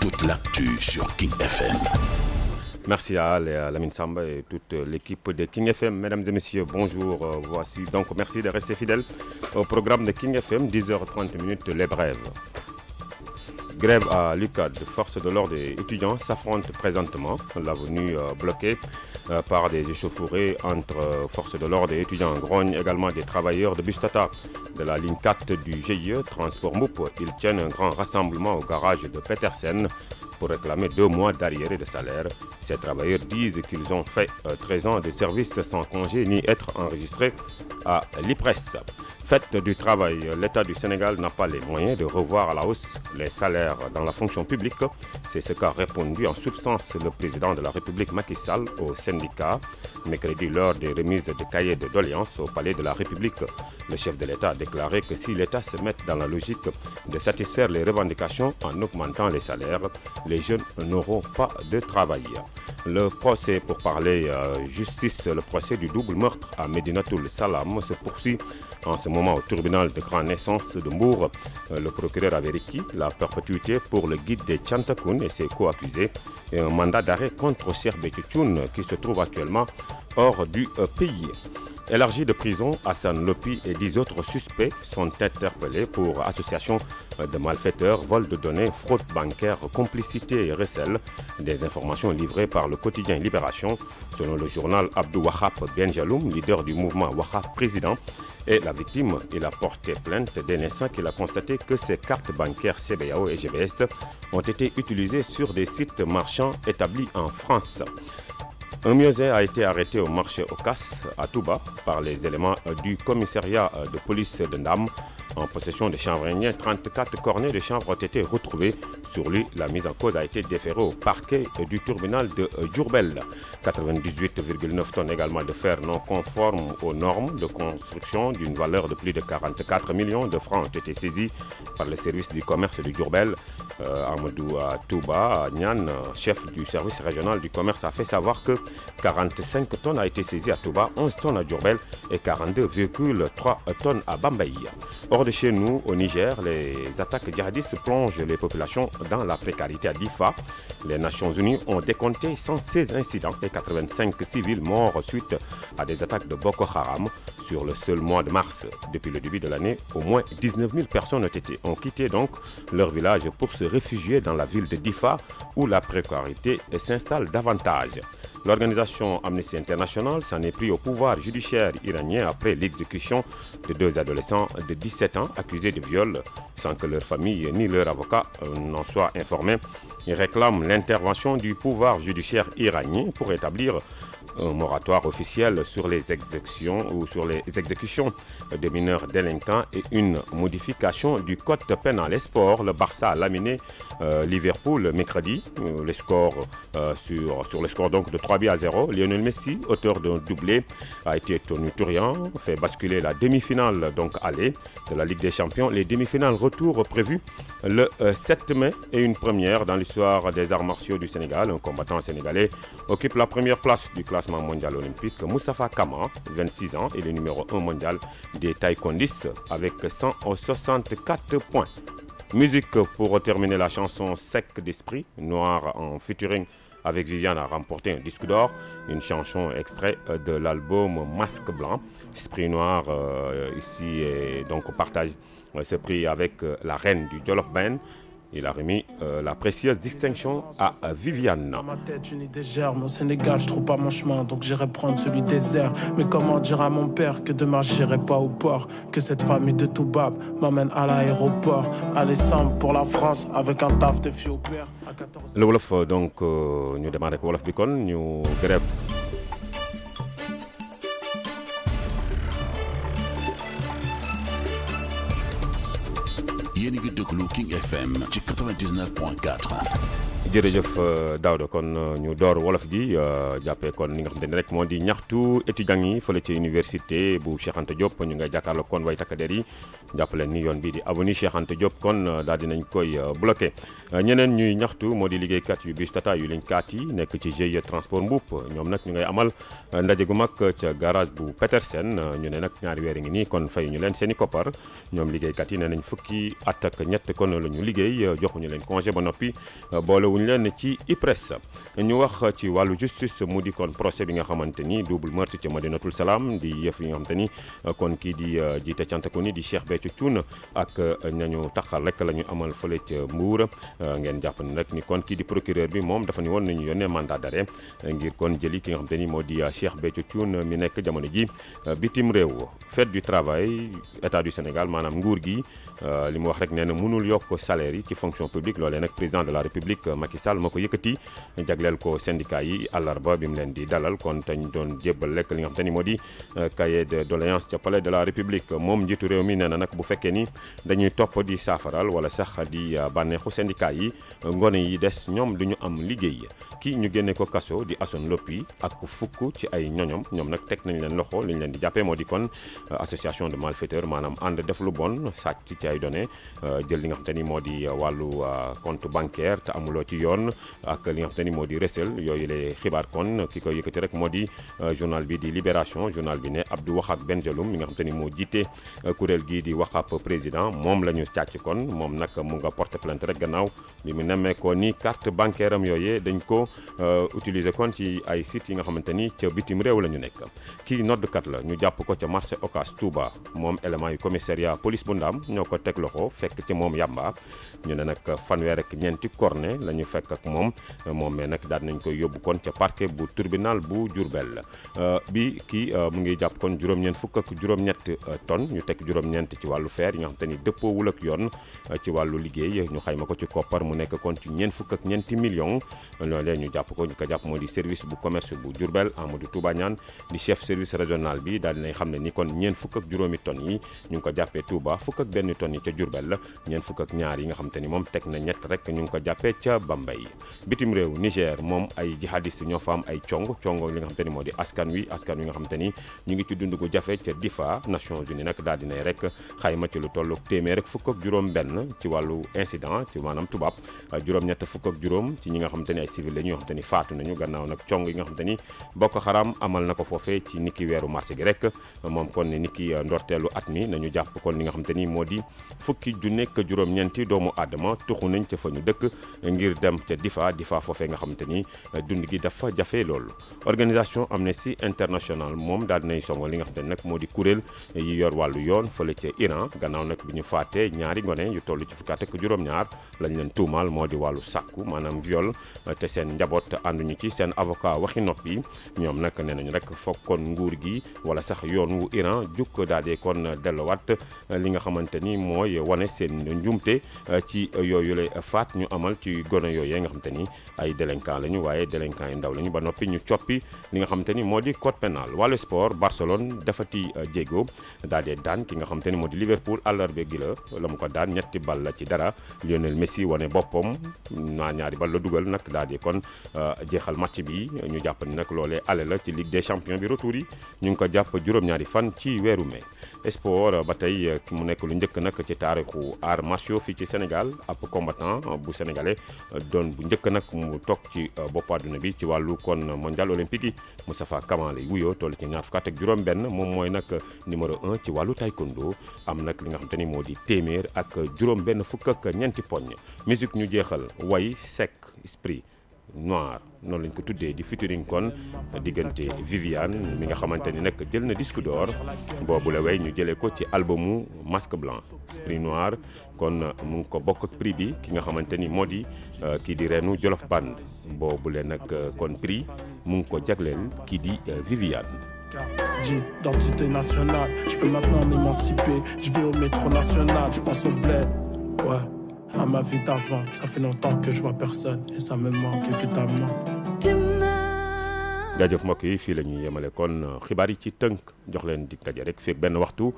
toute l'actu sur King FM. Merci à Al et à Lamine Samba et toute l'équipe de King FM. Mesdames et messieurs, bonjour. Voici donc, merci de rester fidèles au programme de King FM, 10h30, les brèves. Grève à l'UCAD, forces de l'ordre et étudiants s'affrontent présentement. L'avenue bloquée par des échauffourées entre forces de l'ordre et étudiants. Grogne également des travailleurs de Bustata de la ligne 4 du GIE Transport Moup. Ils tiennent un grand rassemblement au garage de Petersen pour réclamer 2 mois d'arriérés de salaire. Ces travailleurs disent qu'ils ont fait 13 ans de service sans congé ni être enregistrés à l'IPRES. Fête du travail, l'État du Sénégal n'a pas les moyens de revoir à la hausse les salaires dans la fonction publique. C'est ce qu'a répondu en substance le président de la République Macky Sall aux syndicats mercredi lors des remises de cahiers de doléances au Palais de la République. Le chef de l'État a déclaré que si l'État se met dans la logique de satisfaire les revendications en augmentant les salaires, les jeunes n'auront pas de travail. Le procès pour parler justice, le procès du double meurtre à Médinatoul Salam se poursuit en ce moment au tribunal de grande naissance de Mbour. Le procureur avait requis la perpétuité pour le guide des Tchantakoun et ses co-accusés et un mandat d'arrêt contre Cheikh Béthio Thioune qui se trouve actuellement hors du pays. Élargi de prison, Hassan Lopi et 10 autres suspects sont interpellés pour association de malfaiteurs, vol de données, fraude bancaire, complicité et recel. Des informations livrées par le quotidien Libération. Selon le journal, Abdou Wahab Benjaloum, leader du mouvement Wahab Président, est la victime. Il a porté plainte dès l'instant qu'il a constaté que ses cartes bancaires CBAO et GBS ont été utilisées sur des sites marchands établis en France. Un muezzin a été arrêté au marché Ocas à Touba par les éléments du commissariat de police de Ndam. En possession de chanvre indien, 34 cornets de chanvre ont été retrouvés. Sur lui, la mise en cause a été déférée au parquet du tribunal de Diourbel. 98,9 tonnes également de fer non conformes aux normes de construction d'une valeur de plus de 44 millions de francs ont été saisis par le service du commerce de Diourbel. Amadou Touba Nyan, chef du service régional du commerce, a fait savoir que 45 tonnes a été saisies à Touba, 11 tonnes à Diourbel et 42,3 tonnes à Bambaï. Hors de chez nous, au Niger, les attaques djihadistes plongent les populations dans la précarité à Difa. Les Nations Unies ont décompté 116 incidents et 85 civils morts suite à des attaques de Boko Haram. Sur le seul mois de mars, depuis le début de l'année, au moins 19 000 personnes ont quitté donc leur village pour se réfugier dans la ville de Difa où la précarité s'installe davantage. L'organisation Amnesty International s'en est pris au pouvoir judiciaire iranien après l'exécution de 2 adolescents de 17 ans accusés de viol sans que leur famille ni leur avocat n'en soient informés. Ils réclament l'intervention du pouvoir judiciaire iranien pour établir un moratoire officiel sur les exécutions de mineurs délinquants et une modification du code pénal. Les sports, le Barça a laminé Liverpool mercredi, le score sur le score donc de 3-0. Lionel Messi, auteur d'un doublé, a été tonitruant, fait basculer la demi-finale donc aller de la Ligue des Champions. Les demi-finales retour prévues le 7 mai et une première dans l'histoire des arts martiaux du Sénégal. Un combattant sénégalais occupe la première place du classement mondial olympique. Moustapha Kama, 26 ans, est le numéro 1 mondial des taekwondistes avec 164 points. Musique pour terminer, la chanson Sec d'esprit, Noir en featuring avec Viviane a remporté un disque d'or. Une chanson extrait de l'album Masque Blanc. Esprit Noir ici et donc partage ce prix avec la reine du Jolof Band. Il a remis la précieuse distinction à Viviane. Dans ma tête, une idée germe. Au Sénégal, je trouve pas mon chemin, donc j'irai prendre celui des airs. Mais comment dire à mon père que demain j'irai pas au port, que cette famille de Toubab m'amène à l'aéroport. Aller simple pour la France avec un taf de fille au père. Le Wolof, donc, ñu démarré ko Wolof bi kon ñu grève. yéen a ngi déglu King FM ci 99.4. jërëjëf Daouda kon ñu door wolof ji jàppee kon li nga xamante ne rek moo di ñaxtu étudiants yi fële ci université bu Cheikh Anta Diop ñu ngay jàkkaarloo kon way takk der yi jàppale ni yoon bii di avenue Cheikh Anta Diop kon daal dinañ koy bloqué. ñeneen ñuy ñaxtu moo di liggéeykat yu bus Tata yu ligne 4 yi nekk ci GIE Transport Mboup ñoom nag ñu ngay amal ndaje gu mag ca garage bu Petersen ñu ne nag ñaari weer ngi nii kon fay ñu leen seen i koppar ñoom liggéeykat yi nee nañ fukki at ak ñett kon la ñu liggéey joxuñu leen congé ba noppi boolewuñu leen ci IPRES. ñu wax ci wàllu justice mu di kon procès bi nga xamante ni double meurtre ci Madinatul Salaam di yëf yi nga xamante ni kon kii di jiite Cantakuni di Cheikh Béthio Thioune ak ñañu taxal rek la ñu amal fële ca Mbuur ngeen jàpp ni rek ni kon kii di procureur bi moom dafa ni woon nañu yónnee mandat d'arrêt ngir kon jëli ki nga xamante ni moo di Cheikh Béthio Thioune mi nekk jamono ji bitim réew. fête du travail état du Sénégal maanaam nguur gi li mu wax rek nee na mënul yokk salaire yi ci fonction publique loolee nag président de la république Macky Sall moo ko yëkkati jagleel ko syndicat yi àllarba bi mu leen di dalal kon te ñu doon jébbal lekk li nga xamante ni moo di cahier de doléance ca palais de la république moom njiitu réew mi nee na nag bu fekkee ni dañuy topp di saafaral wala sax di bànneexu syndicat yi ngone yi des ñoom du ñu am liggéey kii ñu génne ko kaso di Assane Loppi ak fukk ci ay ñoñom ñoom nag teg nañ leen loxo li ñu leen di jàppee moo di kon association de malfaiteurs maanaam ànd def lu bon sàcc ci ay données jël li nga xamante ni moo di wàllu compte bancaire te amuloo ci yoon ak li nga xamante ni moo di recel yooyu lay xibaar kon ki ko yëkkati rek moo di journal bi di Libération journal bi ne Abdou Wahab Benjeloum mi nga xamante ni moo jiite kuréel gii di Wahab président moom la ñu càcc kon moom nag mu nga porte plainte rek gannaaw bi mu nemmee ko ni carte bancaire am yooyee dañ ko utiliser kon ci ay sites yi nga xamante ni ca bitim réew la ñu nekk kii noddkat la ñu jàpp ko ca marché Ocass Touba moom élément yu commissariat police bu Ndam ñoo ko teg loxo fekk ci moom yàmba ñu ne nag fanweer ak ñeenti cornet la ñu fekk ak moom mais nag daal nañ koy yóbbu kon ca parquet bu tribunal bu Diourbel bi kii mu ngi jàpp kon juróom-ñeent fukk ak juróom-ñett tonnes ñu teg juróom-ñeent ci wàllu fer yi nga xamante ni dëppoowul ak yoon ci wàllu liggéey ñu xayma ko ci koppar mu nekk kon ci ñeent fukk ak ñeenti millions loolee ñu jàpp ko ñu ko jàpp moo di service bu commerce bu Diourbel Amadou Touba Niane di chef service régional bi daal dinay xam ne ni kon ñeent fukk ak juróomi tonnes yi ñu ngi ko jàppee Touba fukk ak benn tonnes yi ca Diourbel la ñeent fukk ak ñaar yi nga xamante ni moom teg na ñett rek ñu ngi ko jàppee ca Bambey bitim réew Niger moom ay jihadiste ñoo fa am ay cong li nga xamante ni moo di askan wi nga xamante ni ñu ngi ci dund gu jafe ca Difa Nations Unies nag daal dinay rek xayma ci lu tollu téeméer rek fukk ak juróom benn ci wàllu incident ci maanaam tubaab juróom-ñett fukk ak juróom ci ñi nga xamante ni ay civil la ñoo xamante ni faatu nañu gannaaw nag cong yi nga xamante ni Boko Haram amal na ko foofee ci niki weeru mars gi rek moom kon niki ndorteelu at mi nañu jàpp kon li nga xamante ni moo di fukki junne ak juróom-ñeenti doomu aadama tuxu nañ ca fa ñu dëkk ngir dem ca Difa foofee nga xamante ni dund gi dafa jafe loolu organisation Amnesty International moom daal dinay songo li nga xamante ni nag moo di kuréel yi yor wàllu yoon fële ca Iran gannaaw nag bi ñu faatee ñaari gone yu toll ci fukkaat ak juróom-ñaar lañ leen tuumaal moo di wàllu sàkku maanaam viol te seen njaboot ànduñu ci seen avocat waxi noppi ñoom nag nee nañu rek foog kon nguur gi wala sax yoon wu Iran jukk daal di kon delluwaat li nga xamante ni mooy wane seen njumte ci yooyu lay faat ñu amal ci gone yooyu nga xamante ni ay délinquant lañu waaye délinquant yu ndaw lañu ba noppi ñu coppi li nga xamante ni moo di code pénal wàllu sport Barcelone dafati jéego daal di daan ki nga xamante ni moo di Liverpool àllarba gi la mu ko daan ñetti bal la ci dara Lionel Messi wane boppam ñaari bal la dugal nag daal di kon jeexal match bi ñu jàpp ni nag loolee ale la ci Ligue des champions bi retour yi ñu ngi ko jàpp juróom-ñaari fan ci weeru mai sport ba tey mu nekk lu njëkk nag ci taarixu arts martiaux fii ci Sénégal ab combattant bu sénégalais doon bu njëkk nag mu toog ci bopp àdduna bi ci wàllu kon mondial olympique yi Moustapha Kamal lay wuyoo toll ci ñaar fukk ak juróom-benn moom mooy nag numéro 1 ci wàllu taekwondo am nag li nga xamante ni moo di téeméer ak juróom-benn fukk ak ñeenti poñ musique ñu jeexal way sec esprit noir noonu lañ ko tuddee di featuring kon diggante Viviane mi nga xamante ni nag jël na disque d'or boobu la way ñu jëlee ko ci albumu Masque Blanc esprit noir kon mu ngi ko bokk ak prix bi ki nga xamante ni moo di kii di reenu Jolof Band boobu la nag kon prix mu ngi ko jagleel kii di Viviane. D'identité nationale, je peux maintenant m'émanciper. Je vais au métro national, je pense au bled. Ouais, à ma vie d'avant, ça fait longtemps que je vois personne et ça me manque évidemment. jaajëf mbokk yi fii la ñuy yemale kon xibaar yi ci tënk jox leen dig daje rek feeg benn waxtu